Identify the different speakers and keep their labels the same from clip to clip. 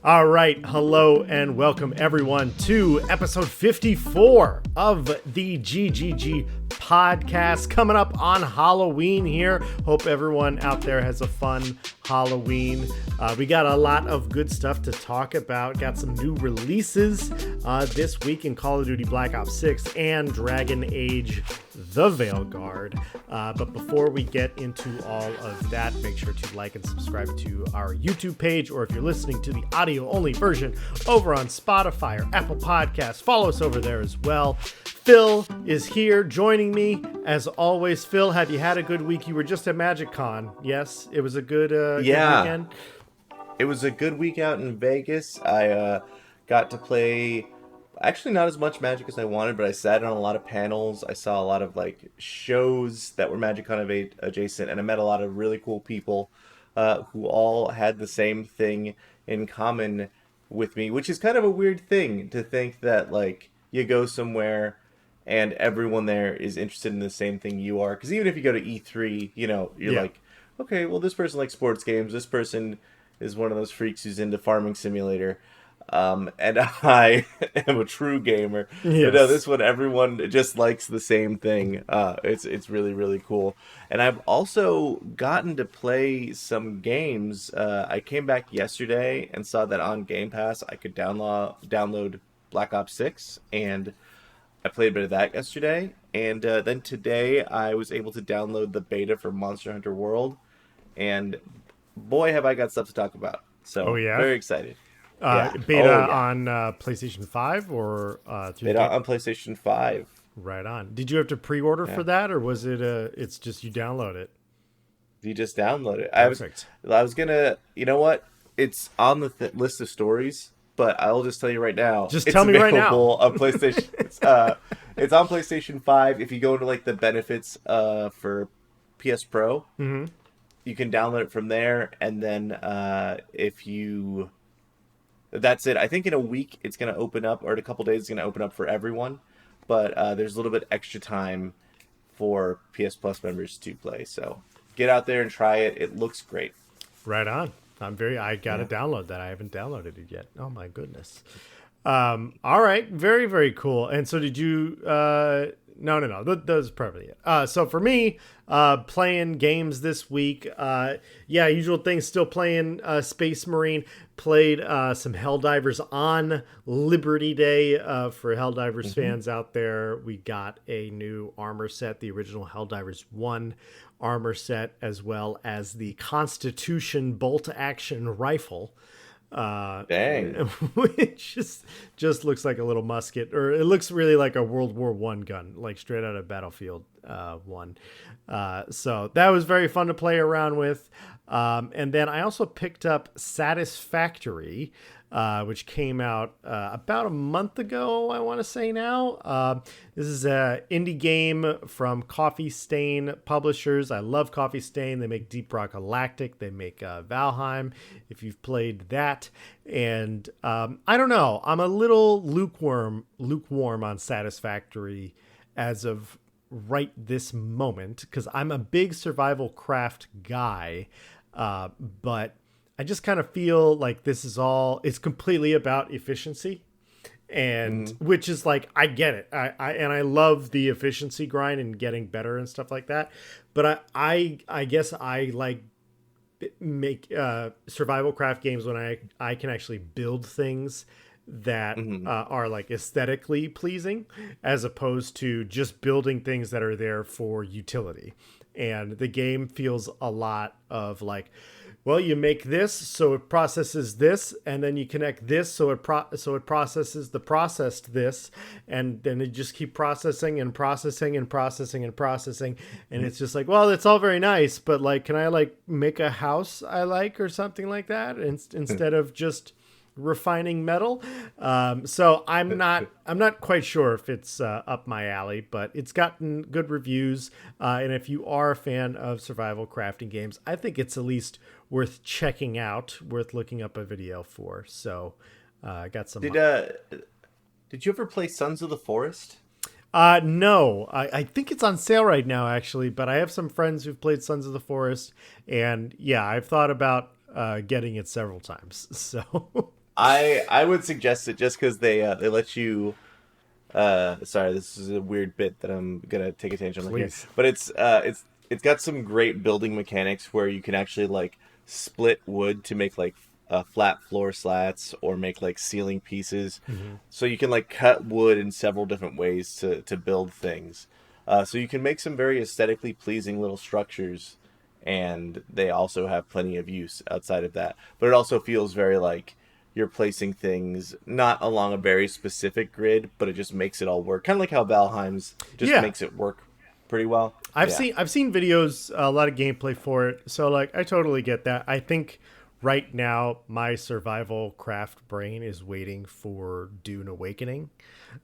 Speaker 1: All right, hello and welcome everyone to episode 54 of the GGG Podcast, coming up on Halloween here. Hope everyone out there has a fun Halloween. We got a lot of good stuff to talk about. Got some new releases this week in Call of Duty Black Ops 6 and Dragon Age the Veilguard. But before we get into all of that, make sure to like and subscribe to our YouTube page, or if you're listening to the audio-only version over on Spotify or Apple Podcasts, follow us over there as well. Phil is here joining me as always. Phil, have you had a good week? You were just at MagicCon. Yes, it was a good, good weekend.
Speaker 2: It was a good week out in Vegas. I got to play actually not as much Magic as I wanted, but I sat on a lot of panels. I saw a lot of shows that were MagicCon adjacent, and I met a lot of really cool people who all had the same thing in common with me, which is kind of a weird thing to think that you go somewhere and everyone there is interested in the same thing you are. Because even if you go to E3, you're like, okay, well, this person likes sports games. This person is one of those freaks who's into Farming Simulator. And I am a true gamer. Yes. But no, this one, everyone just likes the same thing. It's really, really cool. And I've also gotten to play some games. I came back yesterday and saw that on Game Pass I could download Black Ops 6, and I played a bit of that yesterday. And then today I was able to download the beta for Monster Hunter World, and boy, have I got stuff to talk about. So very excited.
Speaker 1: Beta on PlayStation 5 or
Speaker 2: beta on PlayStation 5.
Speaker 1: Right on. Did you have to pre-order for that, or was it it's just you download it?
Speaker 2: You just download it.
Speaker 1: Perfect.
Speaker 2: I was gonna, you know what? It's on the list of stories, but I'll just tell you right now.
Speaker 1: Just tell me right now.
Speaker 2: On PlayStation. It's on PlayStation 5. If you go into the benefits for PS Pro, you can download it from there, and then that's it. I think in a week it's going to open up, or in a couple days it's going to open up for everyone. But there's a little bit extra time for PS Plus members to play. So get out there and try it. It looks great.
Speaker 1: Right on. I got to download that. I haven't downloaded it yet. Oh my goodness. All right. Very, very cool. And so did you, no. That was probably it. So for me, playing games this week, usual things, still playing Space Marine. Played some Helldivers on Liberty Day. For Helldivers fans out there, we got a new armor set, the original Helldivers 1 armor set, as well as the Constitution bolt-action rifle.
Speaker 2: Dang.
Speaker 1: Which just looks like a little musket, or it looks really like a World War I gun, like straight out of Battlefield 1. So that was very fun to play around with. And then I also picked up Satisfactory, which came out about a month ago, I want to say now. This is an indie game from Coffee Stain Publishers. I love Coffee Stain. They make Deep Rock Galactic. They make Valheim, if you've played that. And I don't know. I'm a little lukewarm on Satisfactory as of right this moment, because I'm a big survival craft guy. But I just kind of feel like it's completely about efficiency, and which is I get it. I love the efficiency grind and getting better and stuff like that. But I guess I make survival craft games when I can actually build things that are aesthetically pleasing, as opposed to just building things that are there for utility. And the game feels a lot of well, you make this, so it processes this, and then you connect this, so it processes the processed this, and then it just keep processing and processing and processing and processing, and it's just well, it's all very nice, but can I make a house I like or something like that instead of just refining metal? So I'm not quite sure if it's up my alley, but it's gotten good reviews, and if you are a fan of survival crafting games, I think it's at least worth checking out, worth looking up a video for. So I got some.
Speaker 2: Did you ever play Sons of the Forest?
Speaker 1: No, I think it's on sale right now, actually, but I have some friends who've played Sons of the Forest, and I've thought about getting it several times. So
Speaker 2: I would suggest it just because they let you. Sorry, this is a weird bit that I'm gonna take a tangent on here,
Speaker 1: Please.
Speaker 2: but it's got some great building mechanics where you can actually like split wood to make like flat floor slats or make like ceiling pieces.
Speaker 1: Mm-hmm.
Speaker 2: So you can like cut wood in several different ways to build things. So you can make some very aesthetically pleasing little structures, and they also have plenty of use outside of that. But it also feels very like you're placing things not along a very specific grid, but it just makes it all work. Kind of like how Valheim's just
Speaker 1: Yeah.
Speaker 2: makes it work pretty well.
Speaker 1: I've
Speaker 2: Yeah.
Speaker 1: seen videos, a lot of gameplay for it. So like I totally get that. I think right now my survival craft brain is waiting for Dune Awakening.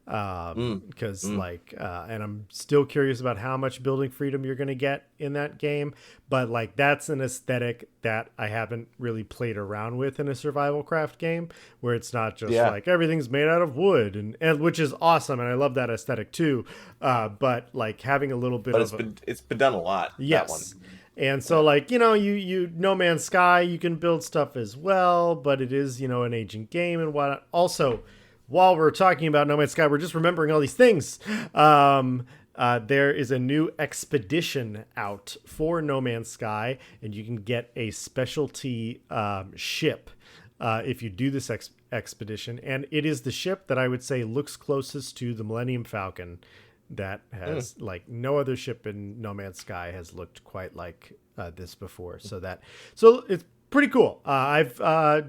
Speaker 1: Because and I'm still curious about how much building freedom you're going to get in that game, but like that's an aesthetic that I haven't really played around with in a survival craft game, where it's not just
Speaker 2: Yeah.
Speaker 1: like everything's made out of wood, and which is awesome, and I love that aesthetic too. But like having a little bit
Speaker 2: But
Speaker 1: of
Speaker 2: it's been done a lot. That one.
Speaker 1: yes. And so like, you No Man's Sky, you can build stuff as well, but it is, an ancient game and whatnot. Also, while we're talking about No Man's Sky, we're just remembering all these things. There is a new expedition out for No Man's Sky, and you can get a specialty ship if you do this expedition. And it is the ship that I would say looks closest to the Millennium Falcon, that has like no other ship in No Man's Sky has looked quite like this before. So it's pretty cool. I've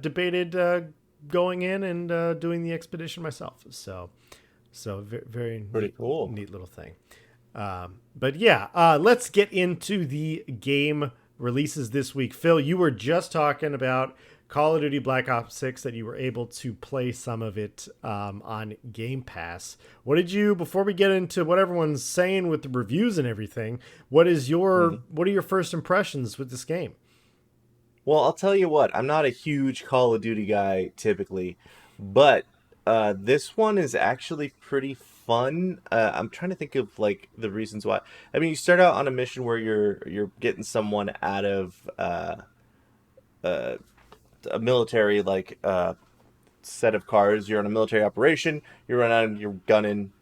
Speaker 1: debated going in and doing the expedition myself. So very
Speaker 2: Pretty
Speaker 1: neat,
Speaker 2: cool.
Speaker 1: neat little thing. But yeah, let's get into the game releases this week. Phil, you were just talking about Call of Duty Black Ops 6, that you were able to play some of it on Game Pass. Before we get into what everyone's saying with the reviews and everything, what are your first impressions with this game?
Speaker 2: Well, I'll tell you what, I'm not a huge Call of Duty guy typically, but this one is actually pretty fun. I'm trying to think of like the reasons why. I mean, you start out on a mission where you're getting someone out of a military like set of cars. You're on a military operation. You're running and gunning.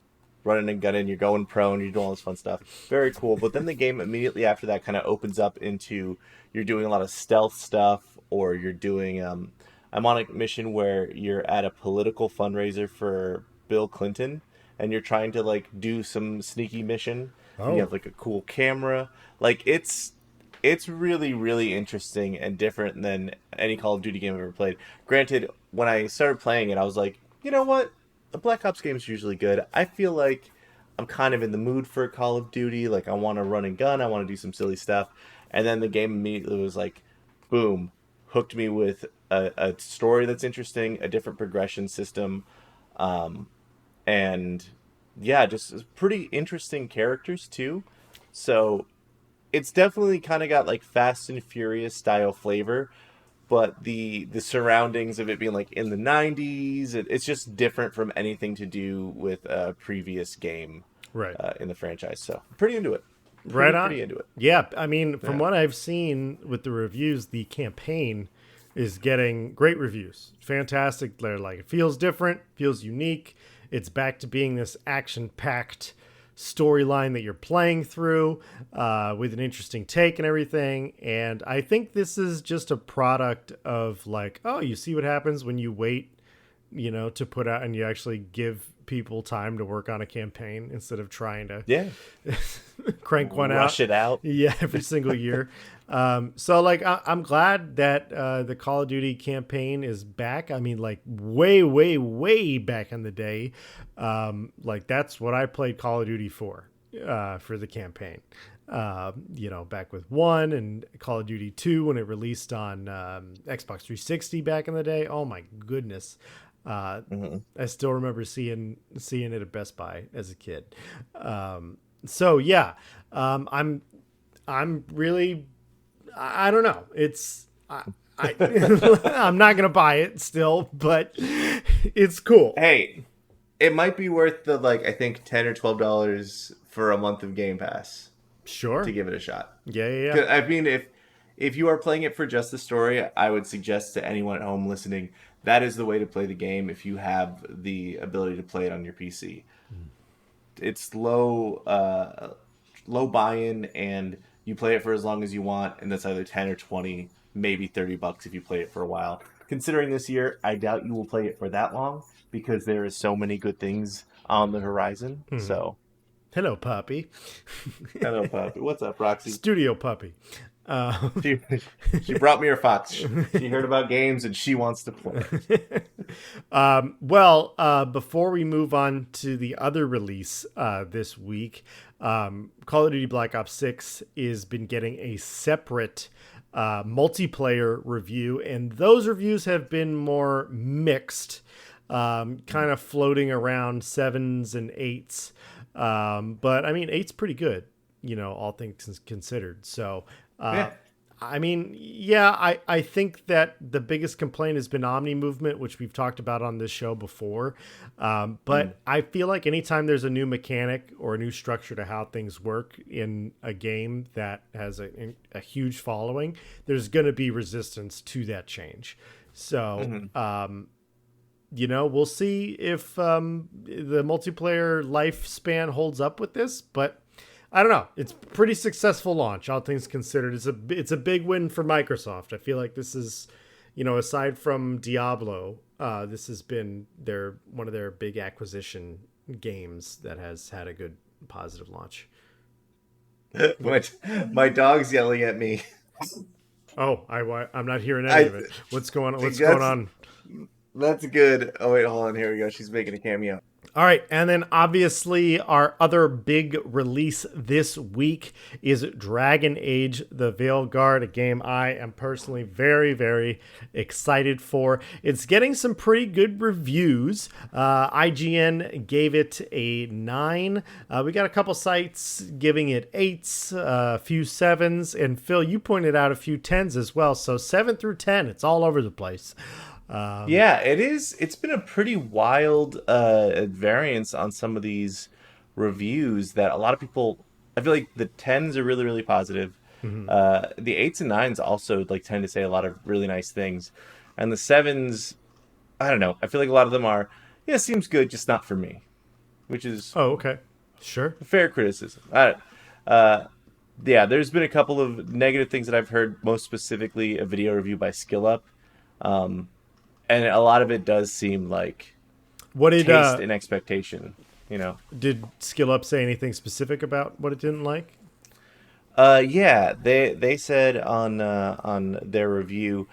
Speaker 2: You're going prone. You're doing all this fun stuff. Very cool. But then the game immediately after that kind of opens up into you're doing a lot of stealth stuff, or you're doing. I'm on a mission where you're at a political fundraiser for Bill Clinton, and you're trying to like do some sneaky mission. And you
Speaker 1: Oh,
Speaker 2: have like a cool camera. Like it's really, really interesting and different than any Call of Duty game I've ever played. Granted, when I started playing it, I was like, you know what? A Black Ops game is usually good. I feel like I'm kind of in the mood for a Call of Duty. Like, I want to run and gun. I want to do some silly stuff. And then the game immediately was like, boom, hooked me with a story that's interesting, a different progression system, and yeah, just pretty interesting characters too. So it's definitely kind of got like Fast and Furious style flavor, but the surroundings of it being like in the 90s, it's just different from anything to do with a previous game
Speaker 1: right.
Speaker 2: in the franchise. So pretty into it.
Speaker 1: Right on.
Speaker 2: Pretty into it.
Speaker 1: Yeah, I mean, from
Speaker 2: Yeah.
Speaker 1: what I've seen with the reviews, the campaign is getting great reviews. Fantastic. They're like, it feels different, feels unique. It's back to being this action-packed storyline that you're playing through with an interesting take and everything. And I think this is just a product of like, oh, you see what happens when you wait, to put out, and you actually give people time to work on a campaign instead of trying to
Speaker 2: Yeah.
Speaker 1: crank one
Speaker 2: Rush
Speaker 1: out.
Speaker 2: it out.
Speaker 1: Yeah, every single year. So like I'm glad that the Call of Duty campaign is back. I mean, like way, way, way back in the day. Like that's what I played Call of Duty for the campaign. Back with 1 and Call of Duty 2 when it released on Xbox 360 back in the day. Oh my goodness. I still remember seeing it at Best Buy as a kid. So yeah, I'm really, I don't know. I'm not gonna buy it still, but it's cool.
Speaker 2: Hey, it might be worth the like I think $10 or $12 for a month of Game Pass
Speaker 1: Sure.
Speaker 2: to give it a shot.
Speaker 1: Yeah.
Speaker 2: 'Cause, I mean, if you are playing it for just the story, I would suggest to anyone at home listening that is the way to play the game if you have the ability to play it on your PC. It's low buy-in, and you play it for as long as you want, and that's either 10 or 20, maybe $30 if you play it for a while. Considering this year, I doubt you will play it for that long because there is so many good things on the horizon. So,
Speaker 1: Hello, puppy.
Speaker 2: hello, puppy. What's up, Roxy?
Speaker 1: Studio puppy.
Speaker 2: She brought me her fox. She heard about games and she wants to play.
Speaker 1: Before we move on to the other release this week, Call of Duty Black Ops 6 has been getting a separate multiplayer review, and those reviews have been more mixed, kind of floating around 7s and 8s. But I mean, 8's pretty good, all things considered. So, I think that the biggest complaint has been Omni movement, which we've talked about on this show before. But I feel like anytime there's a new mechanic or a new structure to how things work in a game that has a huge following, there's going to be resistance to that change. So, we'll see if the multiplayer lifespan holds up with this, but I don't know. It's a pretty successful launch, all things considered. It's a big win for Microsoft. I feel like this is, aside from Diablo, this has been one of their big acquisition games that has had a good positive launch.
Speaker 2: My dog's yelling at me.
Speaker 1: Oh, I'm not hearing any of it. What's going on? What's going on?
Speaker 2: That's good. Oh, wait, hold on. Here we go. She's making a cameo.
Speaker 1: All right, and then obviously our other big release this week is Dragon Age: The Veilguard, a game I am personally very, very excited for. It's getting some pretty good reviews. IGN gave it a 9. We got a couple sites giving it 8s, a few 7s, and Phil, you pointed out a few 10s as well. So 7 through 10, it's all over the place.
Speaker 2: Yeah, it is. It's been a pretty wild variance on some of these reviews that a lot of people. I feel like the 10s are really, really positive. The 8s and 9s also tend to say a lot of really nice things, and the 7s, I don't know. I feel like a lot of them are, seems good, just not for me, which is
Speaker 1: okay, sure,
Speaker 2: fair criticism. There's been a couple of negative things that I've heard. Most specifically, a video review by SkillUp. And a lot of it does seem like taste and expectation,
Speaker 1: Did SkillUp say anything specific about what it didn't like?
Speaker 2: They said on their review,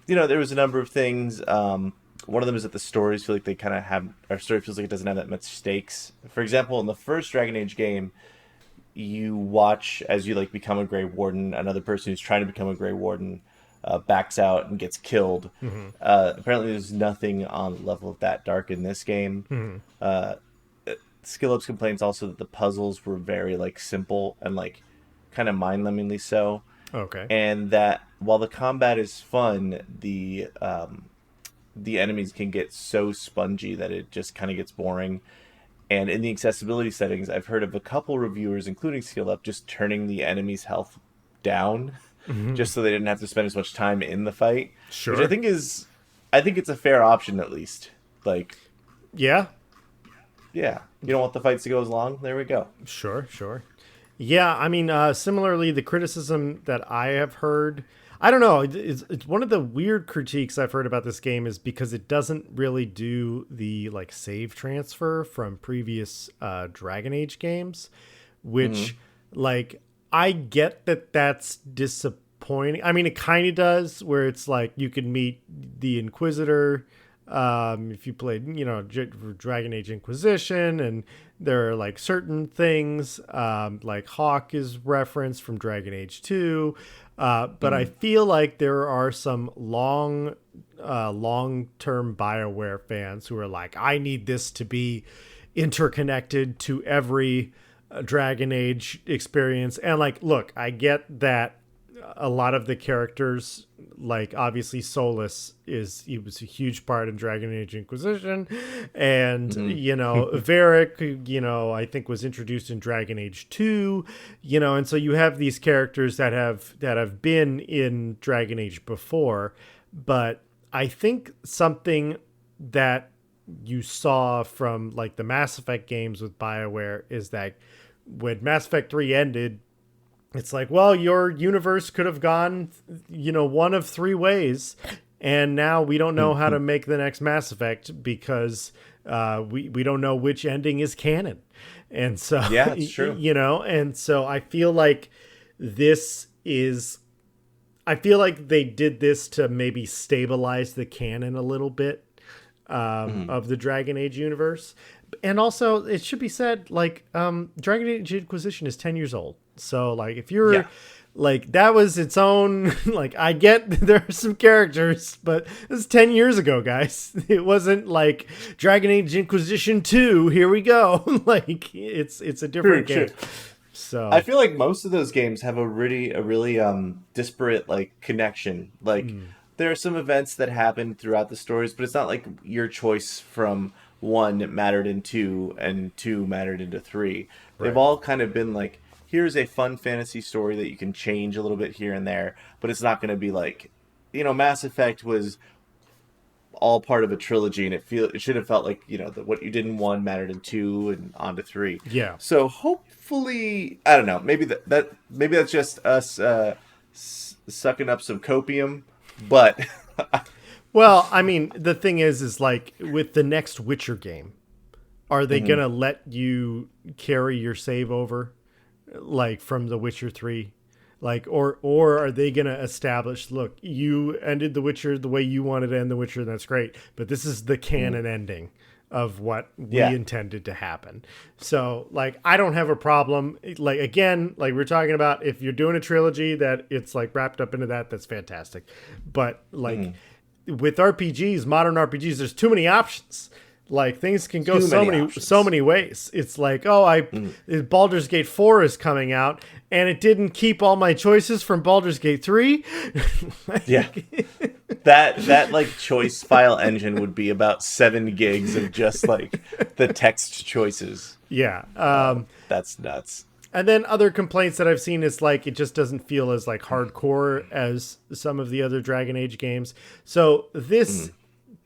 Speaker 2: there was a number of things. One of them is that the stories feel like they kind of have, our story feels like it doesn't have that much stakes. For example, in the first Dragon Age game, you watch as you become a Grey Warden, another person who's trying to become a Grey Warden backs out and gets killed. Apparently there's nothing on the level of that dark in this game. SkillUp's complaints also that the puzzles were very simple and kind of mind-numbingly so.
Speaker 1: Okay.
Speaker 2: And that while the combat is fun, the enemies can get so spongy that it just kind of gets boring. And in the accessibility settings, I've heard of a couple reviewers, including SkillUp, just turning the enemy's health down. Just so they didn't have to spend as much time in the fight.
Speaker 1: Sure.
Speaker 2: Which I think it's a fair option, at least.
Speaker 1: Yeah.
Speaker 2: Yeah. You don't want the fights to go as long? There we go.
Speaker 1: Sure. Yeah, I mean, similarly, the criticism that I have heard, I don't know, it's one of the weird critiques I've heard about this game is because it doesn't really do the save transfer from previous Dragon Age games, which I get that that's disappointing. I mean, it kind of does, where it's you could meet the Inquisitor if you played, Dragon Age Inquisition, and there are certain things Hawk is referenced from Dragon Age 2. But I feel like there are some long-term BioWare fans who are I need this to be interconnected to every Dragon Age experience. And look, I get that a lot of the characters, obviously Solus he was a huge part in Dragon Age Inquisition, and Varric, I think was introduced in Dragon Age 2, and so you have these characters that have been in Dragon Age before, but I think something that you saw from like the Mass Effect games with BioWare is that when Mass Effect 3 ended, it's like, well, your universe could have gone, one of three ways. And now we don't know how to make the next Mass Effect because we don't know which ending is canon. And so,
Speaker 2: yeah, it's true.
Speaker 1: And so I feel like I feel like they did this to maybe stabilize the canon a little bit of the Dragon Age universe. And also, it should be said, like, Dragon Age Inquisition is 10 years old. So, like, if you're, like, that was its own, like, I get there are some characters, but this is 10 years ago, guys. It wasn't like Dragon Age Inquisition 2, here we go. Like, it's a different game. So
Speaker 2: I feel like most of those games have a really disparate like connection. Like there are some events that happen throughout the stories, but it's not like your choice from 1 mattered in 2 and 2 mattered into 3.
Speaker 1: Right.
Speaker 2: They've all kind of been like, here's a fun fantasy story that you can change a little bit here and there, but it's not going to be like, Mass Effect was all part of a trilogy, and it should have felt like what you did in 1 mattered in 2 and on to 3.
Speaker 1: Yeah.
Speaker 2: So hopefully, I don't know. Maybe that's just us sucking up some copium, but
Speaker 1: well, I mean, the thing is like with the next Witcher game, are they gonna let you carry your save over, like from The Witcher 3? Like, or are they going to establish, look, you ended The Witcher the way you wanted to end The Witcher, and that's great, but this is the canon ending of what we intended to happen. So, like, I don't have a problem. Like, again, like we're talking about, if you're doing a trilogy that it's, like, wrapped up into that, that's fantastic. But, like, with RPGs, modern RPGs, there's too many options. Like, things can go so many ways. It's like, Baldur's Gate 4 is coming out, and it didn't keep all my choices from Baldur's Gate 3.
Speaker 2: Yeah. That like choice file engine would be about 7 gigs of just like the text choices.
Speaker 1: Yeah.
Speaker 2: That's nuts.
Speaker 1: And then other complaints that I've seen is like, it just doesn't feel as like hardcore as some of the other Dragon Age games. So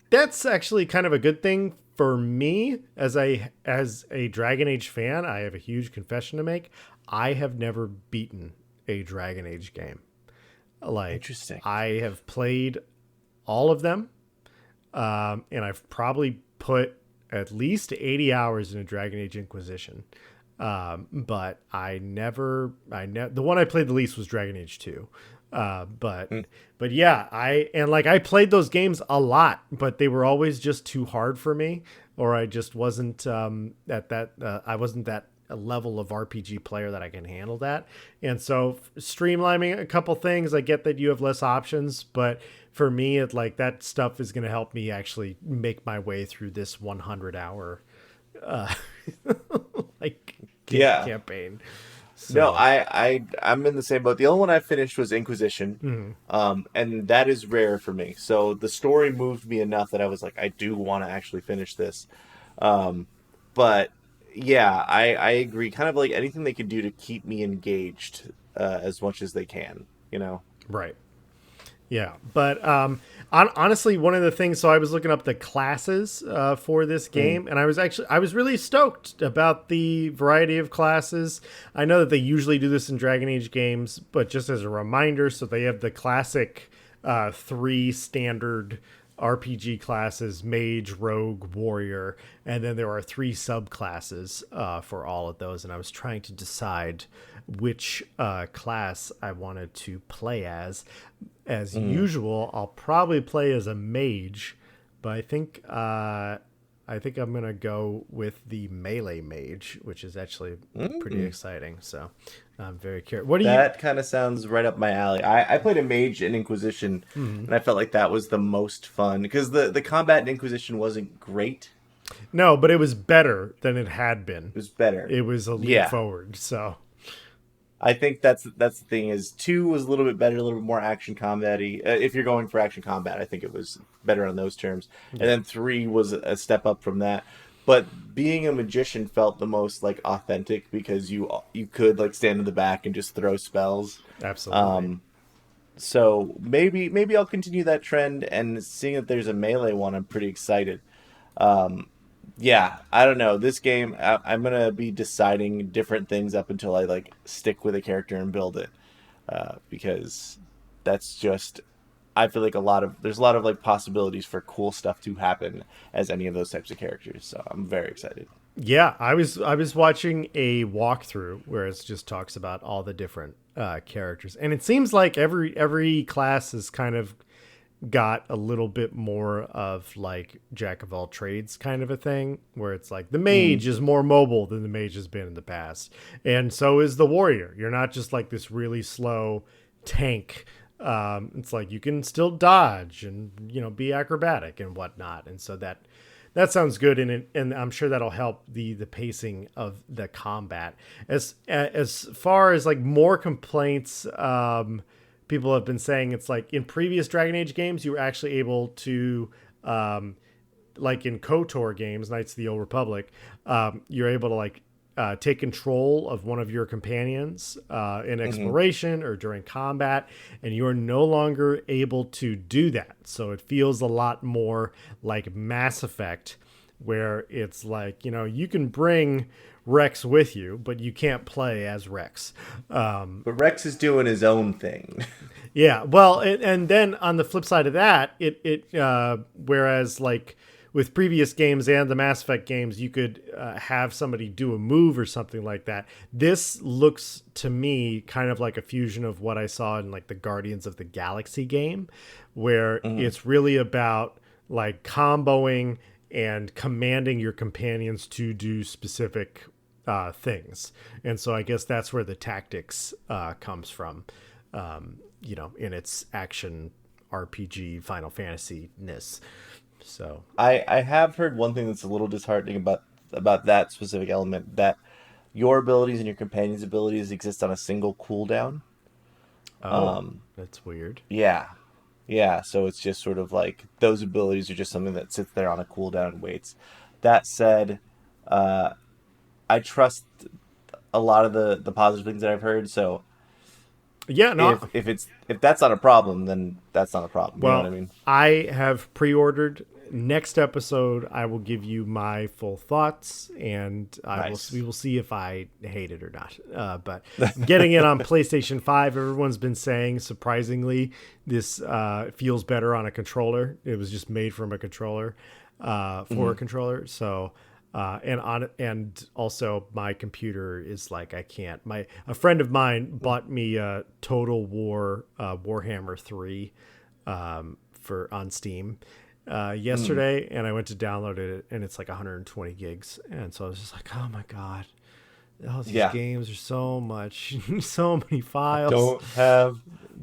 Speaker 1: that's actually kind of a good thing. For me, as a Dragon Age fan, I have a huge confession to make. I have never beaten a Dragon Age game. Like,
Speaker 2: interesting.
Speaker 1: I have played all of them, and I've probably put at least 80 hours in a Dragon Age Inquisition. But the one I played the least was Dragon Age 2. But yeah, I played those games a lot, but they were always just too hard for me, or I just wasn't I wasn't that level of RPG player that I can handle that. And so streamlining a couple things, I get that you have less options, but for me, it like that stuff is going to help me actually make my way through this 100-hour campaign. So.
Speaker 2: No, I'm in the same boat. The only one I finished was Inquisition, and that is rare for me. So the story moved me enough that I was like, I do want to actually finish this. But yeah, I agree. Kind of like anything they can do to keep me engaged as much as they can,
Speaker 1: Right. Yeah, but honestly, one of the things. So I was looking up the classes for this game, and I was really stoked about the variety of classes. I know that they usually do this in Dragon Age games, but just as a reminder, so they have the classic 3 standard RPG classes: Mage, Rogue, Warrior, and then there are 3 subclasses for all of those. And I was trying to decide which class I wanted to play as. As usual, I'll probably play as a mage, but I think I'm gonna go with the melee mage, which is actually pretty exciting. So I'm very curious.
Speaker 2: That kind of sounds right up my alley. I played a mage in Inquisition, and I felt like that was the most fun because the combat in Inquisition wasn't great.
Speaker 1: No, but it was better than it had been.
Speaker 2: It was better.
Speaker 1: It was a leap forward. So.
Speaker 2: I think that's the thing is 2 was a little bit better, a little bit more action combat-y. If you're going for action combat, I think it was better on those terms. Yeah. And then 3 was a step up from that. But being a magician felt the most like authentic because you could like stand in the back and just throw spells.
Speaker 1: Absolutely.
Speaker 2: So maybe I'll continue that trend, and seeing that there's a melee one, I'm pretty excited. Um, yeah, I don't know. This game, I'm gonna be deciding different things up until I like stick with a character and build it, because that's just. I feel like there's a lot of like possibilities for cool stuff to happen as any of those types of characters. So I'm very excited.
Speaker 1: Yeah, I was watching a walkthrough where it just talks about all the different characters, and it seems like every class has kind of got a little bit more of like jack of all trades kind of a thing, where it's like the mage is more mobile than the mage has been in the past, and so is the warrior. You're not just like this really slow tank. It's like you can still dodge and be acrobatic and whatnot, and so that sounds good, and I'm sure that'll help the pacing of the combat. As far as like more complaints, people have been saying it's like in previous Dragon Age games, you were actually able to, like in KOTOR games, Knights of the Old Republic, you're able to like take control of one of your companions in exploration or during combat, and you're no longer able to do that. So it feels a lot more like Mass Effect, where it's like, you can bring Rex with you, but you can't play as Rex.
Speaker 2: But Rex is doing his own thing.
Speaker 1: Yeah, well, and then on the flip side of that, whereas like with previous games and the Mass Effect games, you could have somebody do a move or something like that. This looks to me kind of like a fusion of what I saw in like the Guardians of the Galaxy game, where it's really about like comboing and commanding your companions to do specific things. And so I guess that's where the tactics comes from, in its action RPG Final Fantasy-ness. So
Speaker 2: I have heard one thing that's a little disheartening about that specific element, that your abilities and your companion's abilities exist on a single cooldown.
Speaker 1: That's weird.
Speaker 2: Yeah. Yeah, so it's just sort of like those abilities are just something that sits there on a cooldown and waits. That said, I trust a lot of the positive things that I've heard, so
Speaker 1: Yeah, no.
Speaker 2: if that's not a problem, then that's not a problem.
Speaker 1: Well,
Speaker 2: You know what I mean?
Speaker 1: I have pre-ordered. Next episode, I will give you my full thoughts, and we will see if I hate it or not. But getting it on PlayStation 5, everyone's been saying, surprisingly, this feels better on a controller. It was just made from a controller for a controller. So, and also my computer is like, I can't. A friend of mine bought me a Total War Warhammer 3 on Steam yesterday, and I went to download it, and it's like 120 gigs, and so I was just like, oh my god, all these games are so much, so many files.
Speaker 2: I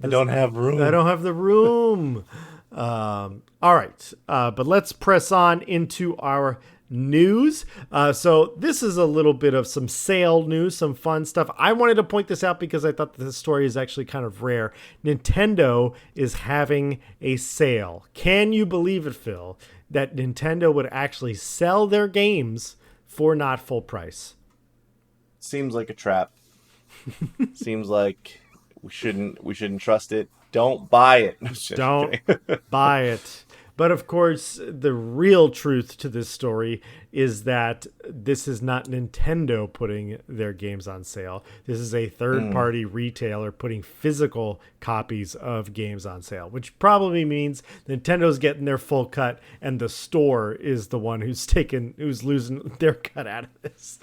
Speaker 2: don't have room.
Speaker 1: I don't have the room. All right, but let's press on into our news. So this is a little bit of some sale news, some fun stuff. I wanted to point this out because I thought this story is actually kind of rare. Nintendo is having a sale. Can you believe it, Phil, that Nintendo would actually sell their games for not full price?
Speaker 2: Seems like a trap. Seems like we shouldn't trust it. Don't buy it.
Speaker 1: Don't buy it. But of course, the real truth to this story is that this is not Nintendo putting their games on sale. This is a third-party retailer putting physical copies of games on sale, which probably means Nintendo's getting their full cut, and the store is the one who's losing their cut out of this.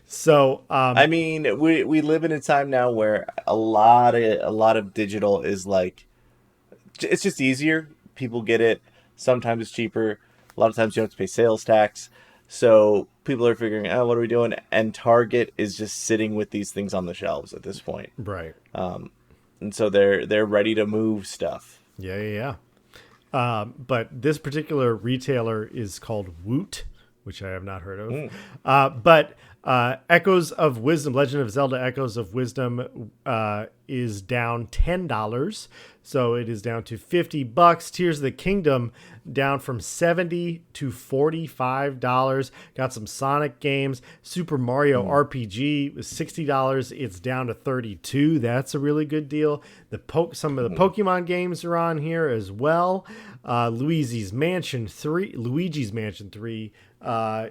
Speaker 1: So,
Speaker 2: I mean, we live in a time now where a lot of digital is like, it's just easier. People get it. Sometimes it's cheaper. A lot of times you don't have to pay sales tax. So people are figuring out, what are we doing? And Target is just sitting with these things on the shelves at this point.
Speaker 1: Right.
Speaker 2: And so they're ready to move stuff.
Speaker 1: Yeah. But this particular retailer is called Woot, which I have not heard of. But Echoes of Wisdom, Legend of Zelda Echoes of Wisdom is down $10. So it is down to $50. Tears of the Kingdom down from $70 to $45. Got some Sonic games. Super Mario RPG was $60. It's down to $32. That's a really good deal. Some of the Pokemon games are on here as well. Luigi's Mansion 3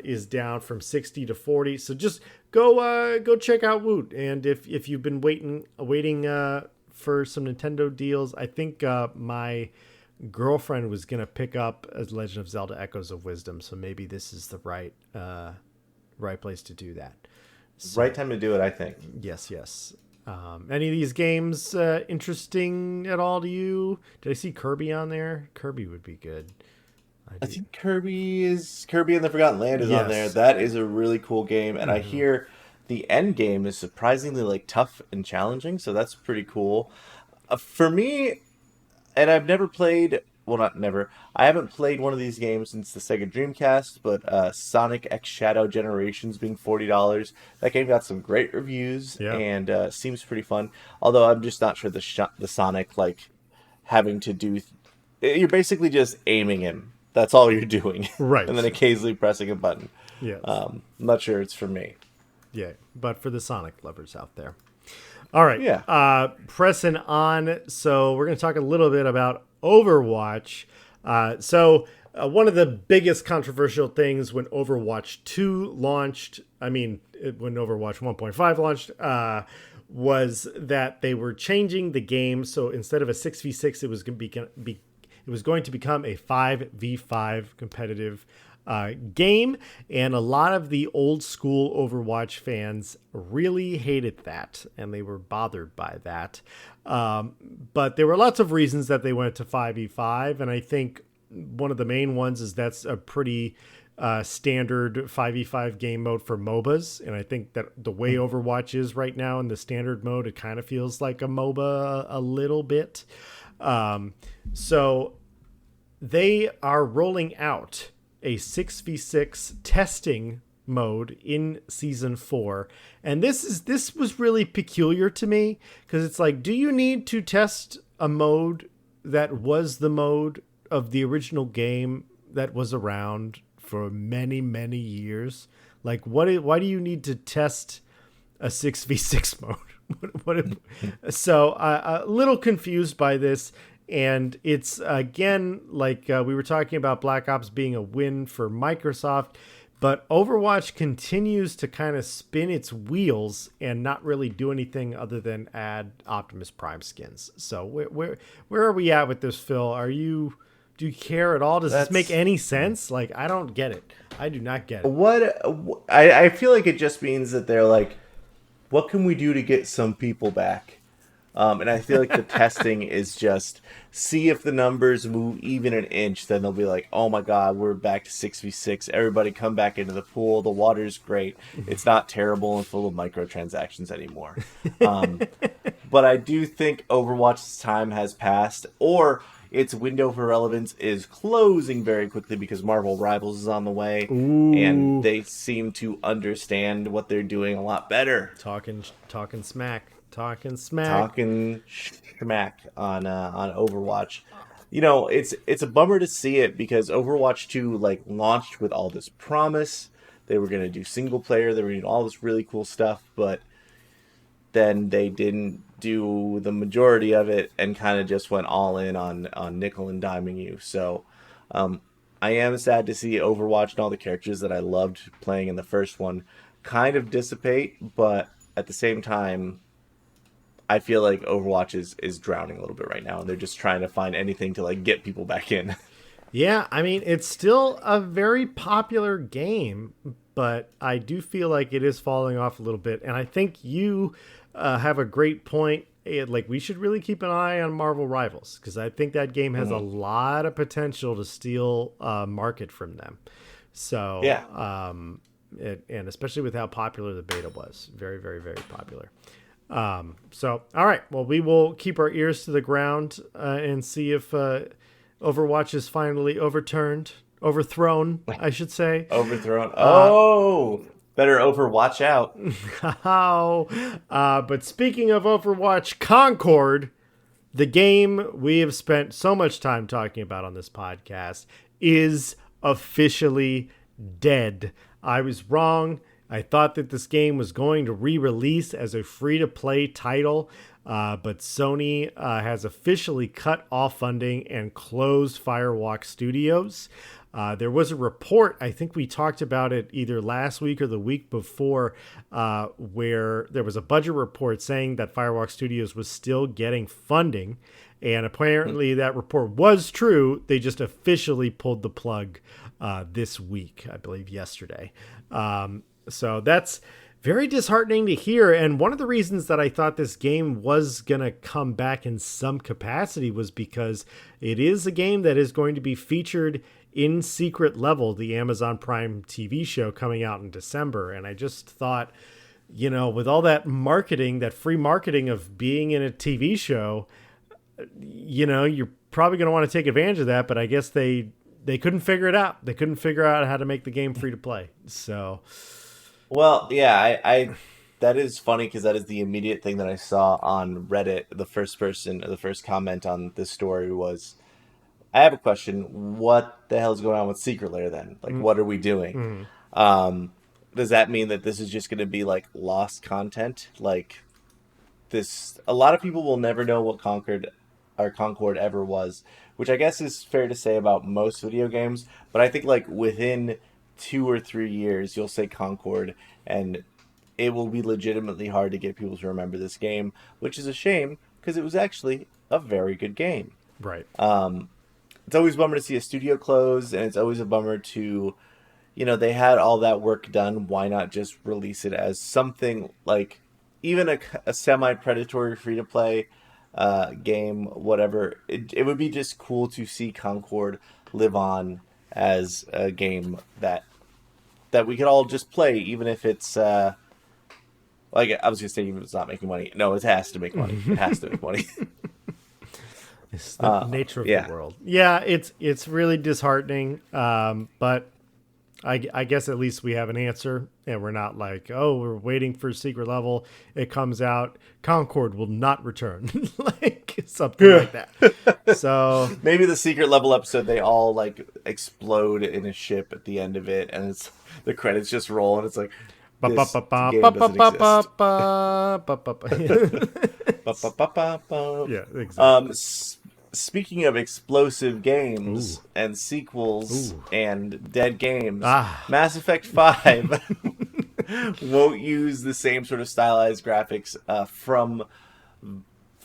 Speaker 1: is down from 60 to 40. So just go check out Woot. And if you've been waiting for some Nintendo deals, I think my girlfriend was gonna pick up as Legend of Zelda Echoes of Wisdom, so maybe this is the right place to do that. So,
Speaker 2: right time to do it, I think.
Speaker 1: Yes. Any of these games interesting at all to you? Did I see Kirby on there? Kirby would be good.
Speaker 2: I think Kirby and the Forgotten Land is on there. That is a really cool game, and I hear the end game is surprisingly like tough and challenging, so that's pretty cool. For me, and I've never played, well, not never, I haven't played one of these games since the Sega Dreamcast, but Sonic X Shadow Generations being $40. That game got some great reviews and seems pretty fun. Although I'm just not sure the Sonic, like, having to do... You're basically just aiming him. That's all you're doing.
Speaker 1: Right.
Speaker 2: And then occasionally pressing a button.
Speaker 1: Yes.
Speaker 2: I'm not sure it's for me.
Speaker 1: Yeah, but for the Sonic lovers out there. All right.
Speaker 2: Yeah.
Speaker 1: Pressing on. So we're going to talk a little bit about Overwatch. One of the biggest controversial things when Overwatch 2 launched, when Overwatch 1.5 launched, was that they were changing the game. So instead of a 6v6, it was going to become a 5v5 competitive game, and a lot of the old school Overwatch fans really hated that, and they were bothered by that. But there were lots of reasons that they went to 5v5, and I think one of the main ones is that's a pretty standard 5v5 game mode for MOBAs, and I think that the way Overwatch is right now in the standard mode, it kind of feels like a MOBA a little bit. So they are rolling out a 6v6 testing mode in season 4, and this was really peculiar to me, because it's like, do you need to test a mode that was the mode of the original game that was around for many years? Like, why do you need to test a 6v6 mode? So a little confused by this. And it's, again, like we were talking about Black Ops being a win for Microsoft, but Overwatch continues to kind of spin its wheels and not really do anything other than add Optimus Prime skins. So where are we at with this, Phil? Do you care at all? Does this make any sense? Like, I don't get it. I do not get it.
Speaker 2: I feel like it just means that they're like, what can we do to get some people back? And I feel like the testing is just see if the numbers move even an inch, then they'll be like, oh my God, we're back to 6v6. Everybody come back into the pool. The water's great. It's not terrible and full of microtransactions anymore. But I do think Overwatch's time has passed, or its window for relevance is closing very quickly because Marvel Rivals is on the way.
Speaker 1: Ooh.
Speaker 2: And they seem to understand what they're doing a lot better.
Speaker 1: Talking smack
Speaker 2: on Overwatch. You know, it's a bummer to see it, because Overwatch 2 like launched with all this promise. They were going to do single player, they were going to do all this really cool stuff, but then they didn't do the majority of it and kind of just went all in on nickel and diming you. So I am sad to see Overwatch and all the characters that I loved playing in the first one kind of dissipate, but at the same time, I feel like Overwatch is drowning a little bit right now, and they're just trying to find anything to like get people back in.
Speaker 1: Yeah, I mean, it's still a very popular game, but I do feel like it is falling off a little bit. And I think you have a great point. Like, we should really keep an eye on Marvel Rivals, because I think that game has a lot of potential to steal market from them. So,
Speaker 2: yeah.
Speaker 1: And especially with how popular the beta was. Very, very, very popular. So, all right. Well, we will keep our ears to the ground and see if Overwatch is finally overthrown, I should say.
Speaker 2: Overthrown. Oh, better Overwatch out.
Speaker 1: But speaking of Overwatch, Concord, the game we have spent so much time talking about on this podcast, is officially dead. I was wrong. I thought that this game was going to re-release as a free-to-play title, but Sony has officially cut off funding and closed Firewalk Studios. There was a report, I think we talked about it either last week or the week before, where there was a budget report saying that Firewalk Studios was still getting funding. And apparently that report was true. They just officially pulled the plug this week, I believe yesterday. So that's very disheartening to hear. And one of the reasons that I thought this game was going to come back in some capacity was because it is a game that is going to be featured in Secret Level, the Amazon Prime TV show coming out in December. And I just thought, you know, with all that marketing, that free marketing of being in a TV show, you know, you're probably going to want to take advantage of that. But I guess they couldn't figure it out. They couldn't figure out how to make the game free to play. So...
Speaker 2: Well, yeah, I that is funny because that is the immediate thing that I saw on Reddit. The first comment on this story was, I have a question. What the hell is going on with Secret Lair then? Like, what are we doing? Does that mean that this is just going to be like lost content? Like this, a lot of people will never know what Concord ever was, which I guess is fair to say about most video games. But I think like within 2 or 3 years, you'll say Concord, and it will be legitimately hard to get people to remember this game, which is a shame because it was actually a very good game.
Speaker 1: Right.
Speaker 2: It's always a bummer to see a studio close, and it's always a bummer to, you know, they had all that work done. Why not just release it as something like even a semi-predatory free-to-play game, whatever. It would be just cool to see Concord live on as a game that we could all just play, even if it's like I was gonna say, even if it's not making money. No, it has to make money. It has to make money.
Speaker 1: It's the nature of the world. Yeah, it's really disheartening. But I guess at least we have an answer, and we're not like, oh, we're waiting for Secret Level. It comes out, Concord will not return, like something like that. So
Speaker 2: maybe the Secret Level episode, they all like explode in a ship at the end of it, and it's the credits just roll, and it's like this game doesn't exist.
Speaker 1: Yeah, exactly.
Speaker 2: Speaking of explosive games and sequels and dead games, Mass Effect 5 won't use the same sort of stylized graphics from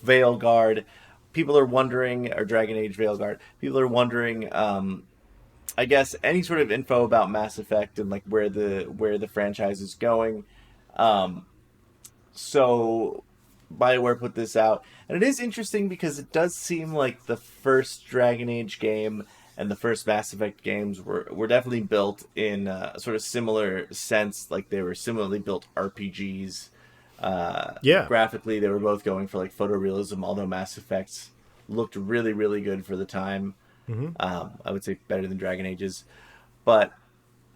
Speaker 2: Veilguard. People are wondering, or Dragon Age Veilguard, people are wondering, I guess, any sort of info about Mass Effect and like where the franchise is going. So BioWare put this out, and it is interesting because it does seem like the first Dragon Age game and the first Mass Effect games were definitely built in a sort of similar sense, like they were similarly built RPGs. Graphically, they were both going for like photorealism, although Mass Effect looked really, really good for the time. I would say better than Dragon Age's. But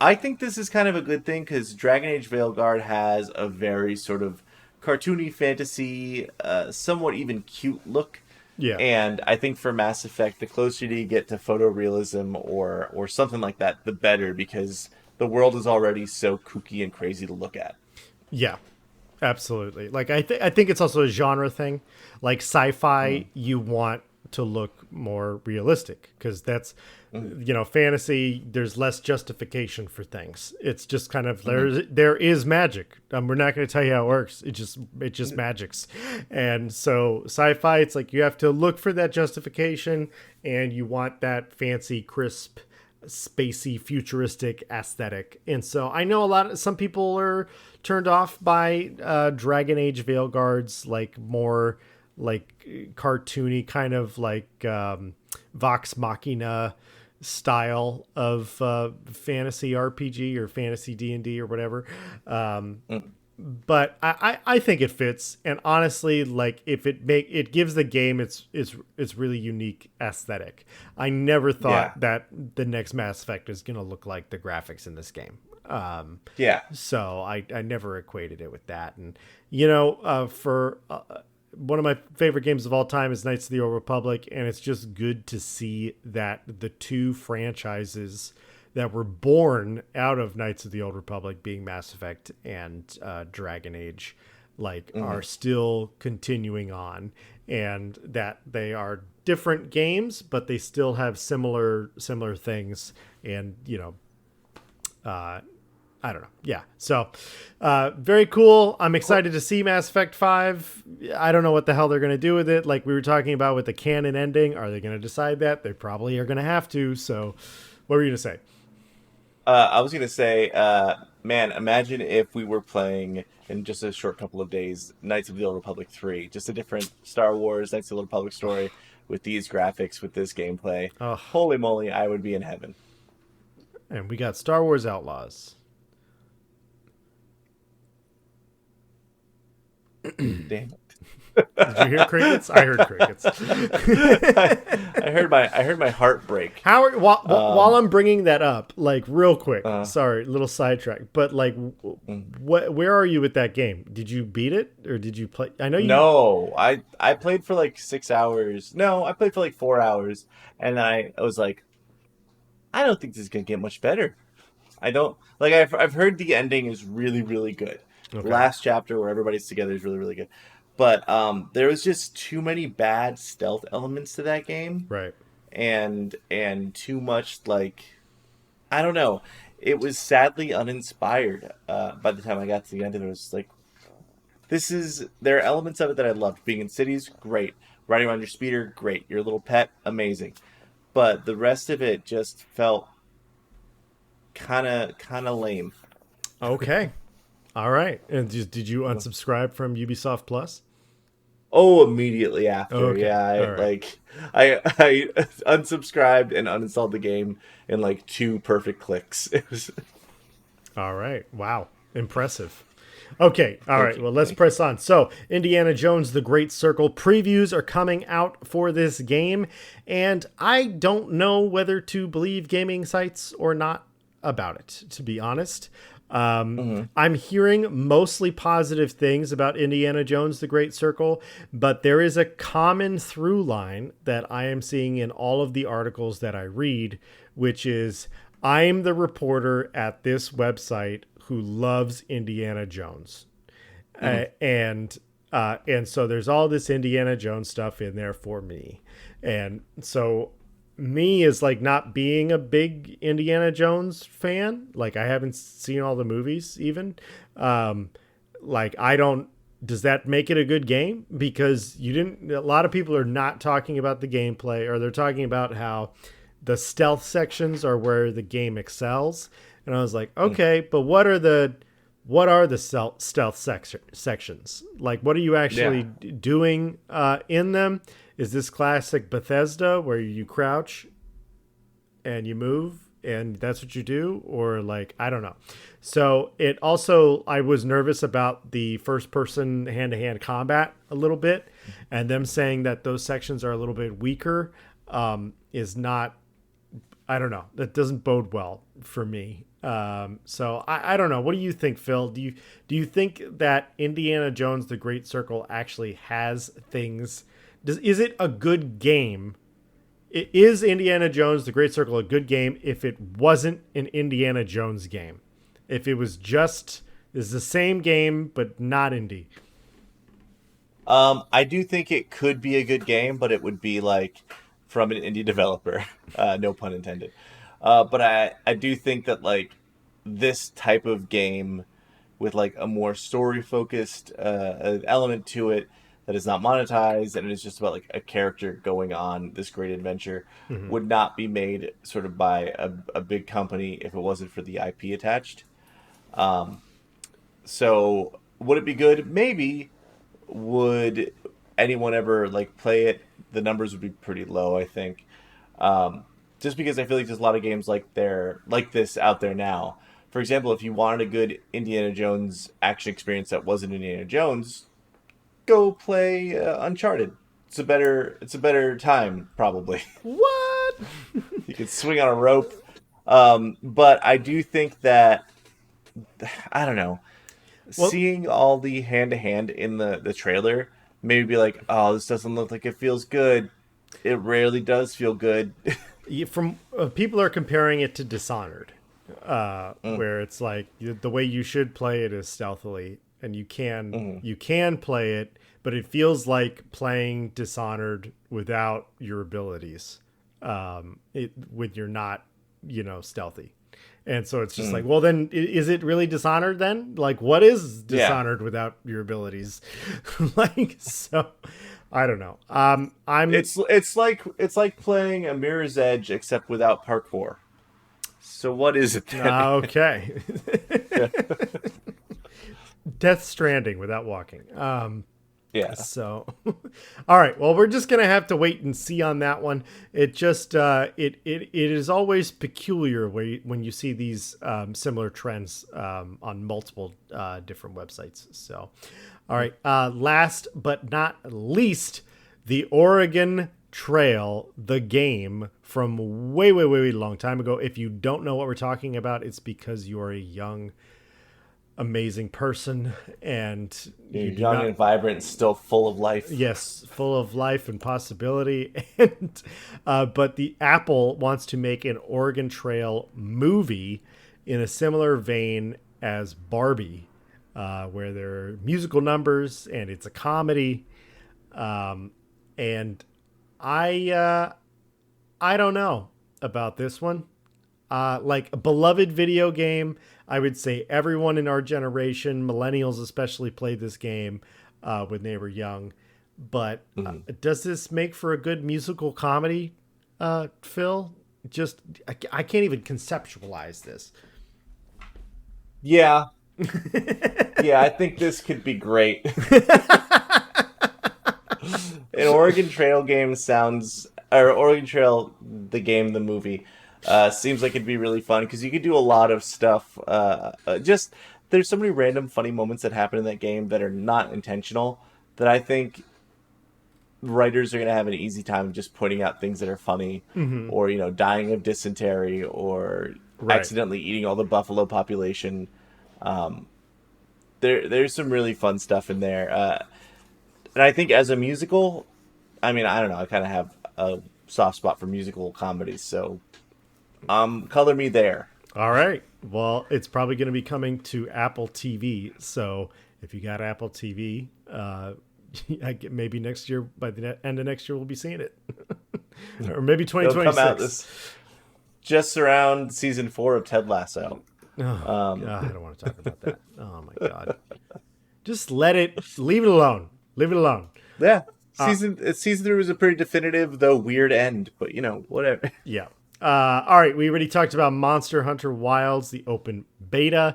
Speaker 2: I think this is kind of a good thing because Dragon Age Veilguard has a very sort of cartoony fantasy, somewhat even cute look.
Speaker 1: Yeah.
Speaker 2: And I think for Mass Effect, the closer you get to photorealism or something like that, the better, because the world is already so kooky and crazy to look at.
Speaker 1: Yeah, absolutely. Like I think it's also a genre thing. Like sci-fi, you want to look more realistic because that's, you know, fantasy, there's less justification for things. It's just kind of there is magic. We're not going to tell you how it works. It just magics. And so sci-fi, it's like you have to look for that justification, and you want that fancy, crisp, spacey, futuristic aesthetic. And so I know some people are turned off by Dragon Age Veilguard's like more like cartoony kind of like Vox Machina style of fantasy RPG or fantasy D&D or whatever. But I think it fits, and honestly, like if it gives the game its really unique aesthetic. I never thought that the next Mass Effect is gonna look like the graphics in this game. So I never equated it with that, and you know, for one of my favorite games of all time is Knights of the Old Republic, and it's just good to see that the two franchises that were born out of Knights of the Old Republic, being Mass Effect and Dragon Age, are still continuing on, and that they are different games, but they still have similar things, and I don't know. Yeah. So, very cool. I'm excited to see Mass Effect 5. I don't know what the hell they're going to do with it. Like we were talking about with the canon ending. Are they going to decide that? They probably are going to have to. So, what were you going to say?
Speaker 2: I was going to say, man, imagine if we were playing in just a short couple of days Knights of the Old Republic 3. Just a different Star Wars Knights of the Old Republic story with these graphics, with this gameplay.
Speaker 1: Oh.
Speaker 2: Holy moly, I would be in heaven.
Speaker 1: And we got Star Wars Outlaws.
Speaker 2: Damn it.
Speaker 1: Did you hear crickets? I heard crickets.
Speaker 2: I heard my heart break.
Speaker 1: Howard, while I'm bringing that up, real quick, sorry, little sidetrack, but where are you with that game? Did you beat it or did you play? I know you.
Speaker 2: No, I played for 6 hours. No, I played for 4 hours, and I was like, I don't think this is gonna get much better. I don't I've heard the ending is really, really good. Okay. The last chapter where everybody's together is really, really good. But there was just too many bad stealth elements to that game.
Speaker 1: Right.
Speaker 2: And too much, I don't know. It was sadly uninspired by the time I got to the end. And it was there are elements of it that I loved. Being in cities, great. Riding around your speeder, great. Your little pet, amazing. But the rest of it just felt kind of lame.
Speaker 1: Okay. All right. And did you unsubscribe from Ubisoft Plus?
Speaker 2: Oh, immediately after.
Speaker 1: Okay.
Speaker 2: Yeah, I unsubscribed and uninstalled the game in 2 perfect clicks. It was
Speaker 1: all right. Wow. Impressive. Okay. All right. Well, let's press on. So, Indiana Jones: The Great Circle previews are coming out for this game, and I don't know whether to believe gaming sites or not about it, to be honest. I'm hearing mostly positive things about Indiana Jones: The Great Circle, but there is a common through line that I am seeing in all of the articles that I read, which is I'm the reporter at this website who loves Indiana Jones. And so there's all this Indiana Jones stuff in there for me. And so me is not being a big Indiana Jones fan. I haven't seen all the movies even. I don't, does that make it a good game? Because a lot of people are not talking about the gameplay, or they're talking about how the stealth sections are where the game excels. And I was like, okay, but what are the stealth sections? What are you actually doing in them? Is this classic Bethesda where you crouch and you move and that's what you do? Or I don't know. So it also, I was nervous about the first person hand-to-hand combat a little bit, and them saying that those sections are a little bit weaker is not, I don't know. That doesn't bode well for me. So I don't know. What do you think, Phil? Do you think that Indiana Jones: The Great Circle actually has things? Is it a good game? Is Indiana Jones: The Great Circle a good game if it wasn't an Indiana Jones game? If it was just is the same game but not indie?
Speaker 2: I do think it could be a good game, but it would be from an indie developer. No pun intended. But I do think that this type of game with a more story focused element to it that is not monetized and it is just about a character going on this great adventure would not be made sort of by a big company if it wasn't for the IP attached. So would it be good? Maybe. Would anyone ever play it? The numbers would be pretty low, I think. Just because I feel there's a lot of games like this out there now. For example, if you wanted a good Indiana Jones action experience that wasn't Indiana Jones, go play Uncharted. It's a better time, probably.
Speaker 1: What?
Speaker 2: You can swing on a rope. But I do think that, I don't know, seeing all the hand-to-hand in the trailer maybe be like, oh, this doesn't look like it feels good. It rarely does feel good.
Speaker 1: From people are comparing it to Dishonored,
Speaker 2: Mm,
Speaker 1: where it's like the way you should play it is stealthily, and
Speaker 2: mhm.
Speaker 1: you can play it, but it feels like playing Dishonored without your abilities, when you're not, stealthy. And so it's just like,
Speaker 2: Mm.
Speaker 1: well, then is it really Dishonored then? Like, what is
Speaker 2: Yeah.
Speaker 1: Dishonored without your abilities? Like, so I don't know. I'm
Speaker 2: It's like playing a Mirror's Edge except without parkour. So what is it then?
Speaker 1: okay. Death Stranding without walking.
Speaker 2: Yeah.
Speaker 1: So, all right. Well, we're just gonna have to wait and see on that one. It just it is always peculiar when you see these similar trends on multiple different websites. So, all right. Last but not least, the Oregon Trail, the game from way, way, way, way long time ago. If you don't know what we're talking about, it's because you are a young, amazing person and
Speaker 2: You're
Speaker 1: you do
Speaker 2: young
Speaker 1: not.
Speaker 2: and vibrant, still full of life.
Speaker 1: Yes, full of life and possibility. And but the Apple wants to make an Oregon Trail movie in a similar vein as Barbie, where there are musical numbers and it's a comedy. And I don't know about this one. Like a beloved video game, I would say everyone in our generation, millennials especially, played this game when they were young. But
Speaker 2: Mhm.
Speaker 1: does this make for a good musical comedy, Phil? Just I can't even conceptualize this.
Speaker 2: Yeah. Yeah, I think this could be great. An Oregon Trail game sounds, or Oregon Trail, the game, the movie, seems like it'd be really fun because you could do a lot of stuff. Just there's so many random funny moments that happen in that game that are not intentional that I think writers are gonna have an easy time just pointing out things that are funny,
Speaker 1: Hmm.
Speaker 2: or dying of dysentery, or
Speaker 1: Right.
Speaker 2: accidentally eating all the buffalo population. Um, there's some really fun stuff in there. And I think as a musical, I mean, I don't know, I kind of have a soft spot for musical comedies, so color me there.
Speaker 1: All right. Well, it's probably going to be coming to Apple TV. So if you got Apple TV, maybe next year, by the end of next year, we'll be seeing it. Or maybe
Speaker 2: It'll come out
Speaker 1: 2026.
Speaker 2: this just around season 4 of Ted Lasso.
Speaker 1: Oh,
Speaker 2: Um,
Speaker 1: God, I don't want to talk about that. Oh, my God. Just leave it alone. Leave it alone.
Speaker 2: yeah,
Speaker 1: Uh,
Speaker 2: season 3 was a pretty definitive though weird end, but whatever.
Speaker 1: Yeah. All right. We already talked about Monster Hunter Wilds, the open beta.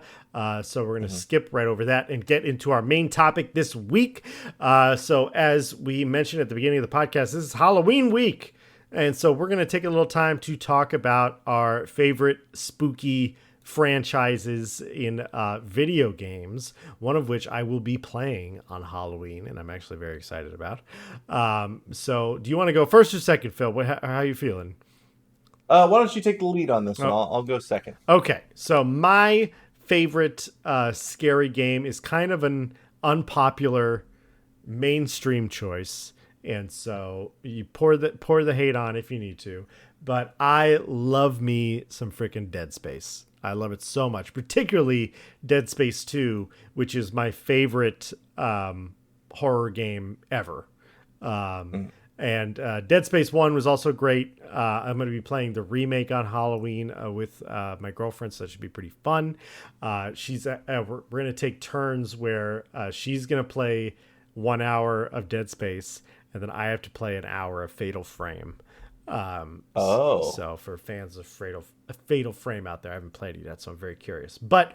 Speaker 1: So we're going to skip right over that and get into our main topic this week. So, as we mentioned at the beginning of the podcast, this is Halloween week. And so we're going to take a little time to talk about our favorite spooky franchises in video games, one of which I will be playing on Halloween, and I'm actually very excited about. So, do you want to go first or second, Phil? How are you feeling?
Speaker 2: Why don't you take the lead on this one?
Speaker 1: Oh,
Speaker 2: I'll go second.
Speaker 1: okay. So my favorite scary game is kind of an unpopular mainstream choice, and so you pour the hate on if you need to. But I love me some freaking Dead Space. I love it so much, particularly Dead Space 2, which is my favorite horror game ever. Um,
Speaker 2: Mm.
Speaker 1: and Dead Space 1 was also great. I'm going to be playing the remake on Halloween with my girlfriend, so that should be pretty fun. We're going to take turns where she's going to play 1 hour of Dead Space, and then I have to play an hour of Fatal Frame.
Speaker 2: Oh,
Speaker 1: So for fans of Fatal Frame out there, I haven't played it yet, so I'm very curious. But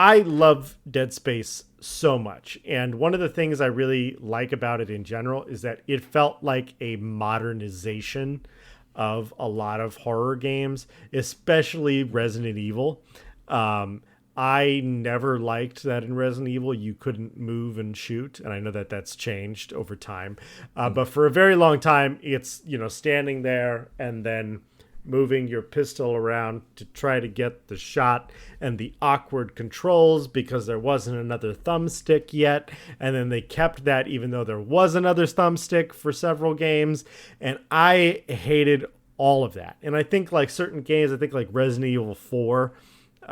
Speaker 1: I love Dead Space so much, and one of the things I really like about it in general is that it felt like a modernization of a lot of horror games, especially Resident Evil. Um, I never liked that in Resident Evil you couldn't move and shoot, and I know that that's changed over time. But for a very long time, it's standing there and then moving your pistol around to try to get the shot, and the awkward controls because there wasn't another thumbstick yet. And then they kept that even though there was another thumbstick for several games. And I hated all of that. And I think like certain games, I think like Resident Evil 4